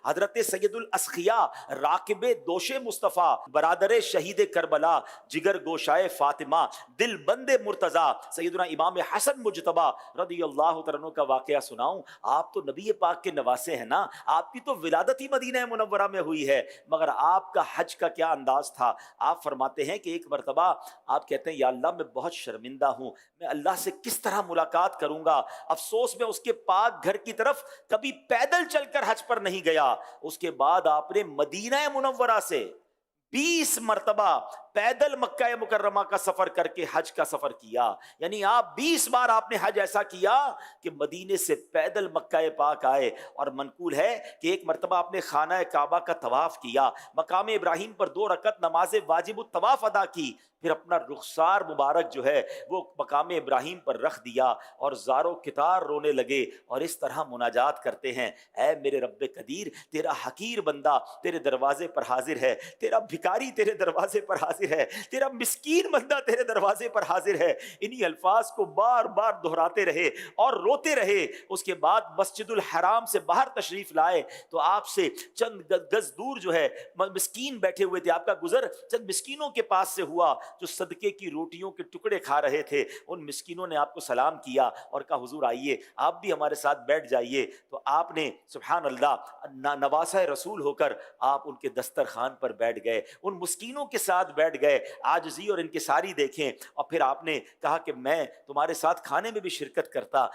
حضرت سیدل اسخیا راکب دوش مصطفیٰ برادر شہید کربلا جگر گوشائے فاطمہ دل بند مرتضی سیدنا امام حسن مجتبی رضی اللہ تعالیٰ عنہ کا واقعہ سناؤں؟ آپ تو نبی پاک کے نواسے ہیں نا، آپ کی تو ولادت ہی مدینہ منورہ میں ہوئی ہے، مگر آپ کا حج کا کیا انداز تھا؟ آپ فرماتے ہیں کہ ایک مرتبہ آپ کہتے ہیں یا اللہ میں بہت شرمندہ ہوں، میں اللہ سے کس طرح ملاقات کروں گا، افسوس میں اس کے پاک گھر کی طرف کبھی پیدل چل کر حج پر نہیں گیا۔ اس کے بعد آپ نے مدینہ منورہ سے 20 مرتبہ پیدل مکہ مکرمہ کا سفر کر کے حج کا سفر کیا، یعنی آپ 20 بار آپ نے حج ایسا کیا کہ مدینے سے پیدل مکہ پاک آئے۔ اور منقول ہے کہ ایک مرتبہ آپ نے خانہ کعبہ کا طواف کیا، مقام ابراہیم پر 2 رکعت نماز واجب الطواف ادا کی، پھر اپنا رخسار مبارک جو ہے وہ مقام ابراہیم پر رکھ دیا اور زارو کتار رونے لگے اور اس طرح مناجات کرتے ہیں، اے میرے رب قدیر، تیرا حقیر بندہ تیرے دروازے پر حاضر ہے، تیرا بھکاری تیرے دروازے پر حاضر ہے، تیرا مسکین بندہ تیرے دروازے پر حاضر ہے۔ انہی الفاظ کو بار بار دہراتے رہے اور روتے رہے۔ اس کے بعد مسجد الحرام سے باہر تشریف لائے تو آپ سے چند گز دور جو ہے مسکین بیٹھے ہوئے تھے، آپ کا گزر چند مسکینوں کے پاس سے ہوا جو صدقے کی روٹیوں کے ٹکڑے کھا رہے تھے۔ ان مسکینوں نے آپ کو سلام کیا اور کہا حضور آئیے آپ بھی ہمارے ساتھ بیٹھ جائیے، تو آپ نے سبحان اللہ نواسہ رسول ہو کر آپ ان کے دسترخوان پر بیٹھ گئے، ان مسکینوں کے ساتھ بیٹھ گئے، عاجزی اور انکساری دیکھیں، اور پھر آپ نے کہا کہ میں تمہارے ساتھ کھانے میں بھی شرکت کرتا۔